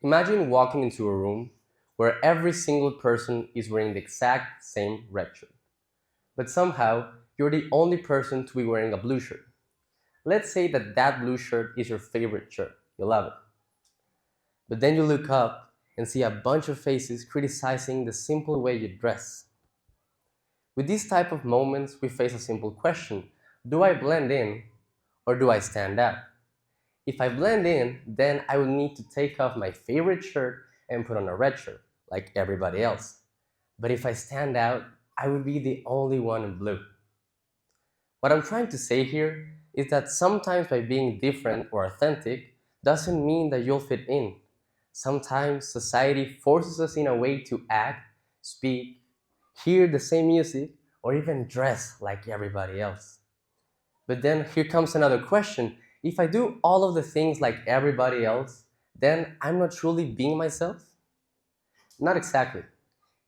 Imagine walking into a room where every single person is wearing the exact same red shirt, but somehow you're the only person to be wearing a blue shirt. Let's say that that blue shirt is your favorite shirt. You love it. But then you look up and see a bunch of faces criticizing the simple way you dress. With these type of moments, we face a simple question. Do I blend in or do I stand out? If I blend in, then I would need to take off my favorite shirt and put on a red shirt, like everybody else. But if I stand out, I would be the only one in blue. What I'm trying to say here is that sometimes by being different or authentic doesn't mean that you'll fit in. Sometimes society forces us in a way to act, speak, hear the same music, or even dress like everybody else. But then here comes another question. If I do all of the things like everybody else, then I'm not truly being myself? Not exactly.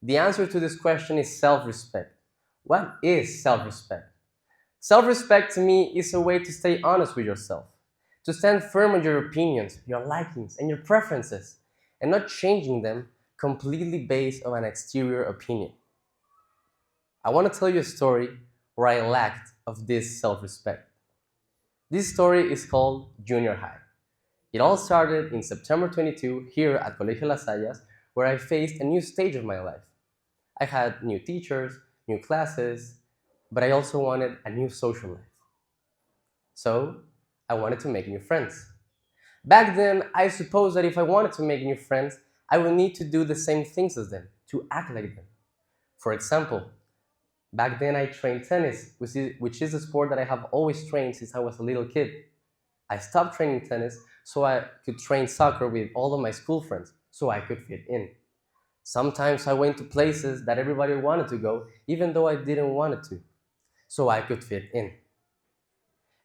The answer to this question is self respect. What is self respect? Self respect to me is a way to stay honest with yourself, to stand firm on your opinions, your likings, and your preferences, and not changing them completely based on an exterior opinion. I want to tell you a story where I lacked of this self respect. This story is called Junior High. It all started in September 22 here at Colegio Las Hayas, where I faced a new stage of my life. I had new teachers, new classes, but I also wanted a new social life. So I wanted to make new friends. Back then, I suppose that if I wanted to make new friends, I would need to do the same things as them, to act like them. For example, back then I trained tennis, which is a sport that I have always trained since I was a little kid. I stopped training tennis so I could train soccer with all of my school friends, so I could fit in. Sometimes I went to places that everybody wanted to go, even though I didn't want it to, so I could fit in.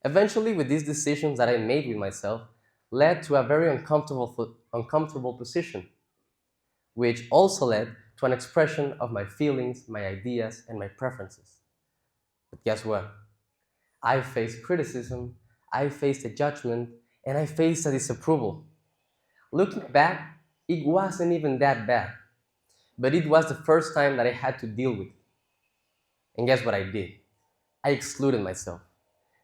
Eventually, with these decisions that I made with myself, led to a very uncomfortable position, which also led to an expression of my feelings, my ideas, and my preferences. But guess what? I faced criticism, I faced a judgment, and I faced a disapproval. Looking back, it wasn't even that bad, but it was the first time that I had to deal with it. And guess what I did? I excluded myself.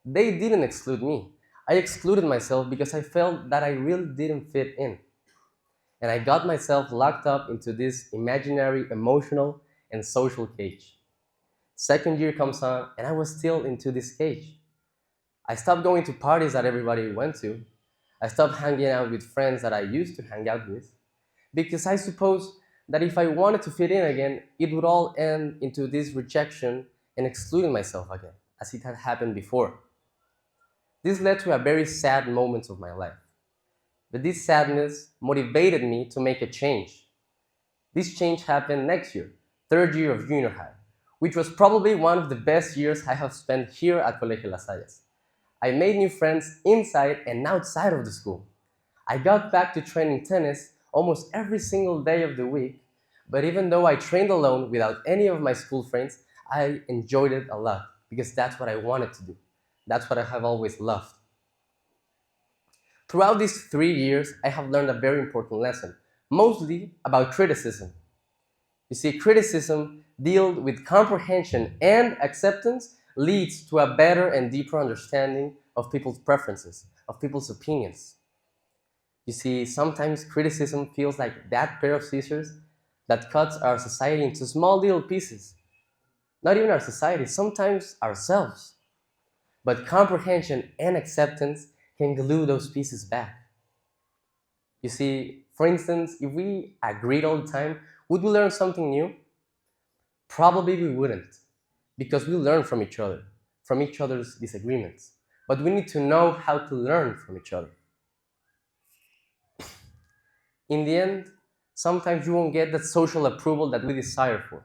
They didn't exclude me. I excluded myself because I felt that I really didn't fit in. And I got myself locked up into this imaginary emotional and social cage. Second year comes on, and I was still into this cage. I stopped going to parties that everybody went to. I stopped hanging out with friends that I used to hang out with because I suppose that if I wanted to fit in again, it would all end into this rejection and excluding myself again, as it had happened before. This led to a very sad moment of my life. But this sadness motivated me to make a change. This change happened next year, third year of junior high, which was probably one of the best years I have spent here at Colegio Las Hayas. I made new friends inside and outside of the school. I got back to training tennis almost every single day of the week, but even though I trained alone without any of my school friends, I enjoyed it a lot because that's what I wanted to do. That's what I have always loved. Throughout these 3 years, I have learned a very important lesson, mostly about criticism. You see, criticism deals with comprehension and acceptance leads to a better and deeper understanding of people's preferences, of people's opinions. You see, sometimes criticism feels like that pair of scissors that cuts our society into small little pieces. Not even our society, sometimes ourselves. But comprehension and acceptance can glue those pieces back. You see, for instance, if we agreed all the time, would we learn something new? Probably we wouldn't, because we learn from each other's disagreements. But we need to know how to learn from each other. In the end, sometimes you won't get that social approval that we desire for.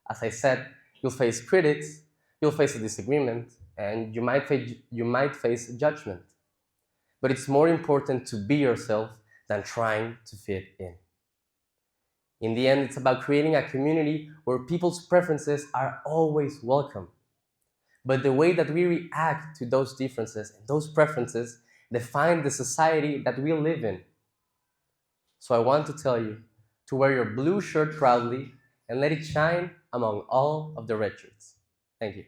As I said, you'll face critics, you'll face a disagreement, and you might face judgment. But it's more important to be yourself than trying to fit in. In the end, it's about creating a community where people's preferences are always welcome. But the way that we react to those differences and those preferences define the society that we live in. So I want to tell you to wear your blue shirt proudly and let it shine among all of the red shirts. Thank you.